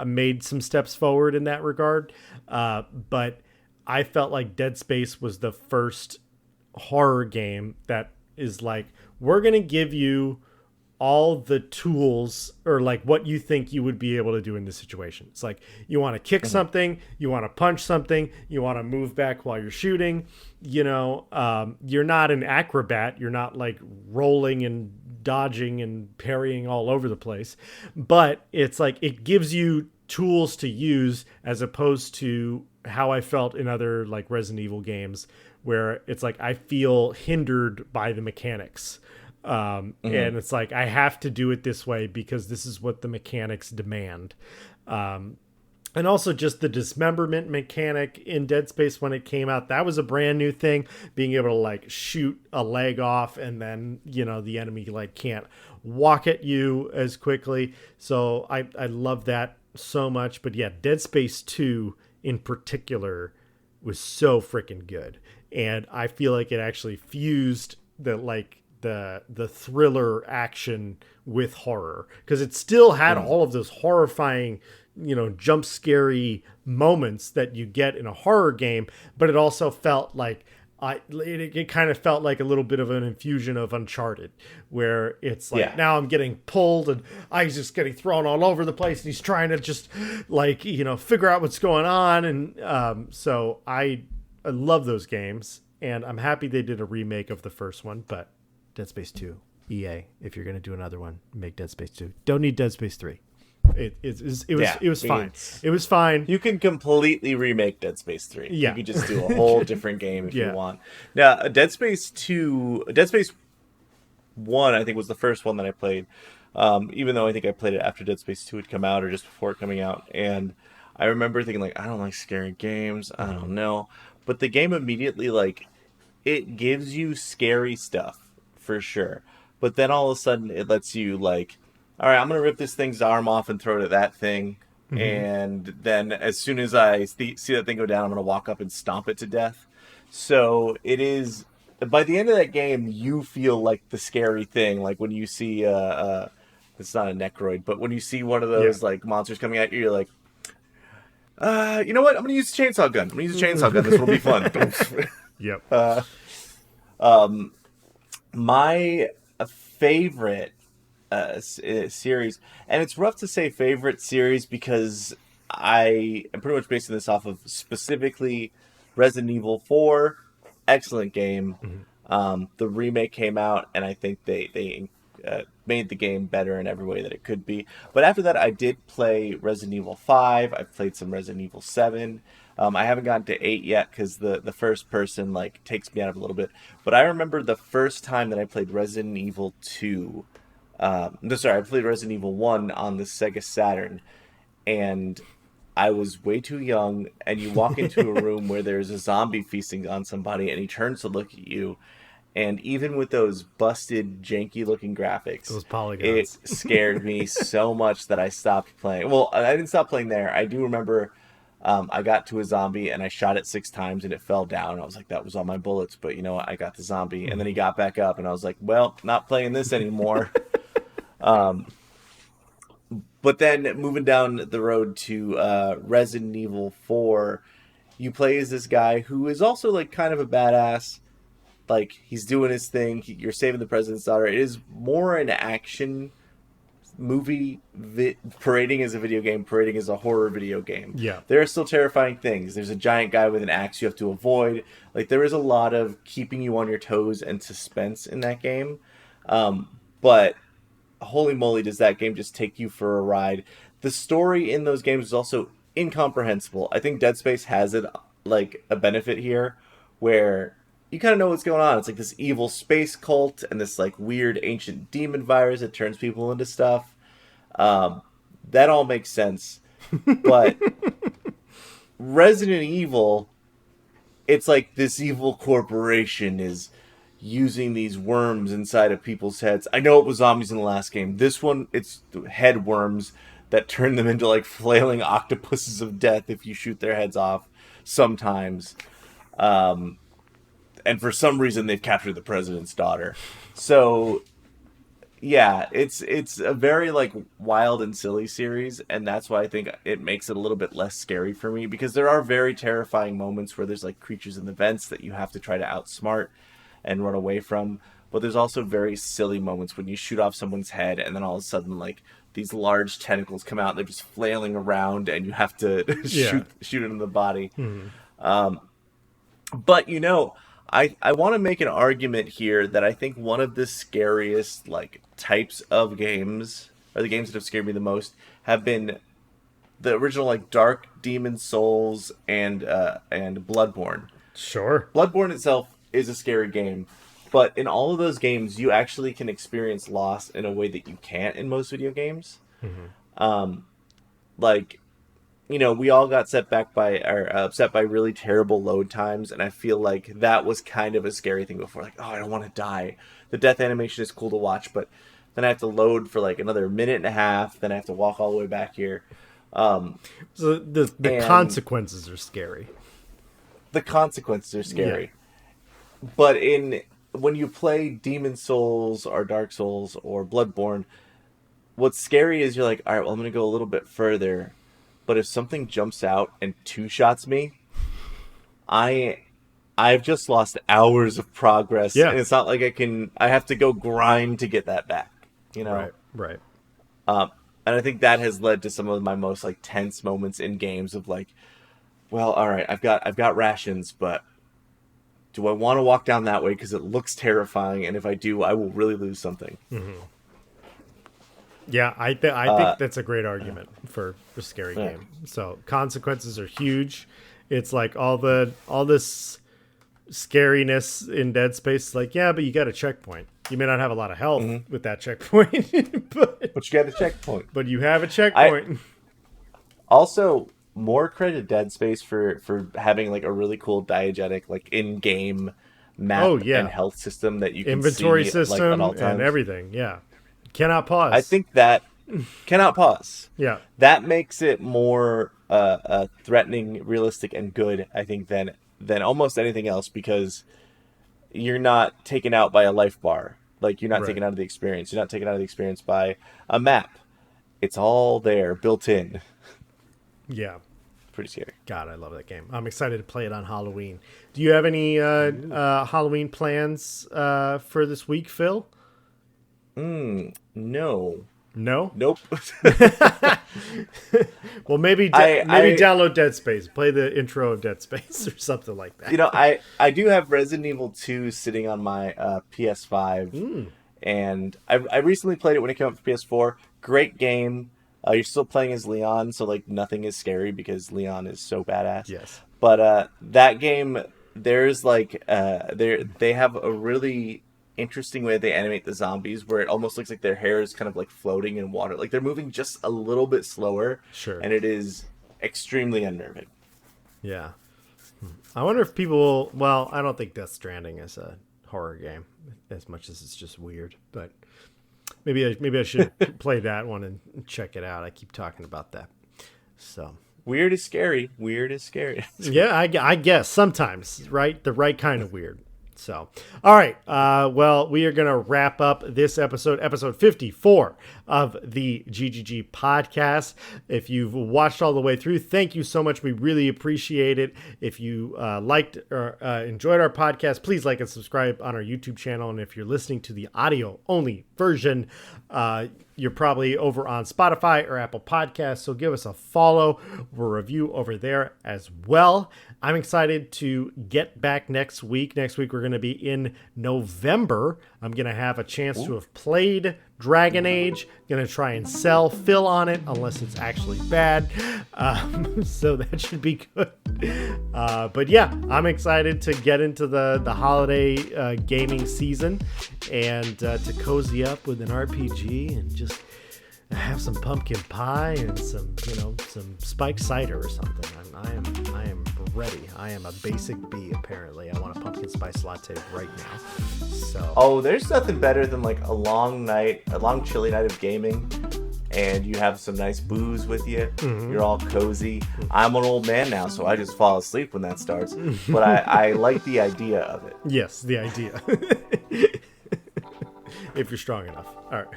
Speaker 1: made some steps forward in that regard. But I felt like Dead Space was the first horror game that is like, we're going to give you all the tools or like what you think you would be able to do in this situation. It's like, you want to kick something, you want to punch something, you want to move back while you're shooting, you know, you're not an acrobat. You're not like rolling and dodging and parrying all over the place, but it's like, it gives you tools to use as opposed to how I felt in other like Resident Evil games where it's like, I feel hindered by the mechanics. And it's like, I have to do it this way because this is what the mechanics demand. And also just the dismemberment mechanic in Dead Space when it came out, that was a brand new thing, being able to like shoot a leg off and then, you know, the enemy like can't walk at you as quickly. So I love that so much. But yeah, Dead Space 2 in particular was so freaking good. And I feel like it actually fused the thriller action with horror, because it still had all of those horrifying, you know, jump scary moments that you get in a horror game, but it also felt like it kind of felt like a little bit of an infusion of Uncharted, where it's like, now I'm getting pulled and Isaac's just getting thrown all over the place and he's trying to just like, you know, figure out what's going on. And so I love those games, and I'm happy they did a remake of the first one. But Dead Space 2, EA, if you're going to do another one, make Dead Space 2. Don't need Dead Space 3. It was fine. It was fine.
Speaker 2: You can completely remake Dead Space 3.
Speaker 1: Yeah.
Speaker 2: You could just do a whole different game if you want. Now, Dead Space 1, I think, was the first one that I played. Even though I think I played it after Dead Space 2 had come out or just before it coming out. And I remember thinking, like, I don't like scary games. I don't know. But the game immediately, like, it gives you scary stuff. For sure. But then all of a sudden it lets you like, all right, I'm going to rip this thing's arm off and throw it at that thing. And then as soon as I see that thing go down, I'm going to walk up and stomp it to death. So it is, by the end of that game, you feel like the scary thing. Like when you see, it's not a Necroid, but when you see one of those like monsters coming at you, you're like, you know what? I'm going to use a chainsaw gun. This will be fun.
Speaker 1: Yep.
Speaker 2: My favorite series, and it's rough to say favorite series because I am pretty much basing this off of specifically Resident Evil 4. Excellent game. The remake came out, and I think they made the game better in every way that it could be. But after that, I did play Resident Evil 5. I've played some Resident Evil 7. I haven't gotten to 8 yet because the first person like takes me out of a little bit. But I remember the first time that I played Resident Evil 2. I played Resident Evil 1 on the Sega Saturn. And I was way too young. And you walk into a room where there's a zombie feasting on somebody. And he turns to look at you. And even with those busted, janky-looking graphics,
Speaker 1: those polygons,
Speaker 2: it scared me so much that I stopped playing. Well, I didn't stop playing there. I do remember... I got to a zombie and I shot it 6 times and it fell down. I was like, that was all my bullets, but you know what? I got the zombie. And then he got back up and I was like, well, not playing this anymore. But then moving down the road to Resident Evil 4, you play as this guy who is also like kind of a badass. Like he's doing his thing. You're saving the president's daughter. It is more an action movie parading as a video game, parading as a horror video game.
Speaker 1: Yeah.
Speaker 2: There are still terrifying things. There's a giant guy with an axe you have to avoid. Like there is a lot of keeping you on your toes and suspense in that game. But holy moly, does that game just take you for a ride. The story in those games is also incomprehensible. I think Dead Space has it like a benefit here where you kind of know what's going on. It's like this evil space cult and this like weird ancient demon virus that turns people into stuff. That all makes sense. But Resident Evil, it's like this evil corporation is, using these worms inside of people's heads. I know it was zombies in the last game. This one, it's head worms that turn them into like flailing octopuses of death if you shoot their heads off sometimes. And for some reason, they've captured the president's daughter. So, yeah, it's a very like wild and silly series, and that's why I think it makes it a little bit less scary for me, because there are very terrifying moments where there's like creatures in the vents that you have to try to outsmart and run away from. But there's also very silly moments when you shoot off someone's head and then all of a sudden like these large tentacles come out and they're just flailing around and you have to shoot it in the body. But you know, I want to make an argument here that I think one of the scariest like types of games, or the games that have scared me the most, have been the original like Dark Demon Souls and Bloodborne.
Speaker 1: Sure.
Speaker 2: Bloodborne itself is a scary game, but in all of those games you actually can experience loss in a way that you can't in most video games. Like, you know, we all got upset by really terrible load times, and I feel like that was kind of a scary thing before. Like, oh, I don't want to die. The death animation is cool to watch, but then I have to load for like another minute and a half. Then I have to walk all the way back here.
Speaker 1: So the consequences are scary.
Speaker 2: The consequences are scary. Yeah. But when you play Demon Souls or Dark Souls or Bloodborne, what's scary is you're like, all right, well, I'm going to go a little bit further. But if something jumps out and two-shots me, I've just lost hours of progress.
Speaker 1: Yeah.
Speaker 2: And it's not like I have to go grind to get that back, you know?
Speaker 1: Right.
Speaker 2: And I think that has led to some of my most like tense moments in games of like, well, all right, I've got rations, but do I want to walk down that way because it looks terrifying, and if I do, I will really lose something.
Speaker 1: Yeah, I think that's a great argument for a scary game. So consequences are huge. It's like all this scariness in Dead Space. Like, yeah, but you got a checkpoint. You may not have a lot of health with that checkpoint, but
Speaker 2: you got a checkpoint.
Speaker 1: But you have a checkpoint.
Speaker 2: Also, more credit to Dead Space for having like a really cool diegetic like in-game map and health system that you can
Speaker 1: inventory
Speaker 2: see,
Speaker 1: system
Speaker 2: like, at all times.
Speaker 1: And everything. Yeah, cannot pause.
Speaker 2: I think that cannot pause.
Speaker 1: Yeah,
Speaker 2: that makes it more threatening, realistic, and good. I think than almost anything else, because you're not taken out by a life bar. Like, you're not taken out of the experience. You're not taken out of the experience by a map. It's all there, built in.
Speaker 1: Yeah.
Speaker 2: Pretty scary.
Speaker 1: God, I love that game. I'm excited to play it on Halloween. Do you have any Halloween plans for this week, Phil?
Speaker 2: No.
Speaker 1: No?
Speaker 2: Nope.
Speaker 1: Well, maybe download Dead Space. Play the intro of Dead Space or something like that.
Speaker 2: You know, I do have Resident Evil 2 sitting on my PS5. And I recently played it when it came out for PS4. Great game. You're still playing as Leon, so like nothing is scary because Leon is so badass.
Speaker 1: Yes.
Speaker 2: But that game, there's like they have a really interesting way they animate the zombies, where it almost looks like their hair is kind of like floating in water. Like, they're moving just a little bit slower.
Speaker 1: Sure.
Speaker 2: And it is extremely unnerving.
Speaker 1: Yeah. I wonder if people will... Well, I don't think Death Stranding is a horror game as much as it's just weird. But maybe I should play that one and check it out. I keep talking about that. So...
Speaker 2: Weird is scary. Weird is scary.
Speaker 1: Yeah, I guess. Sometimes, right? The right kind of weird. So, all right. Well, we are going to wrap up this episode 54 of the GGG Podcast. If you've watched all the way through, thank you so much. We really appreciate it. If you liked or enjoyed our podcast, please like and subscribe on our YouTube channel. And if you're listening to the audio-only version, you're probably over on Spotify or Apple Podcasts, so give us a follow or review over there as well. I'm excited to get back next week. Next week, we're going to be in November. I'm going to have a chance to have played Dragon Age. Going to try and sell Phil on it, unless it's actually bad. So that should be good. But yeah, I'm excited to get into the holiday gaming season and to cozy up with an RPG and just have some pumpkin pie and some spiked cider or something. I am ready. I am a basic B, apparently. I want a pumpkin spice latte right now. So.
Speaker 2: Oh, there's nothing better than like a long chilly night of gaming, and you have some nice booze with you. Mm-hmm. You're all cozy. I'm an old man now, so I just fall asleep when that starts. But I like the idea of it.
Speaker 1: Yes, the idea. If you're strong enough. All right.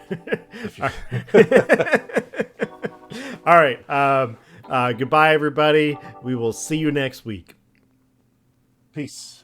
Speaker 1: All right. Goodbye, everybody. We will see you next week.
Speaker 2: Peace.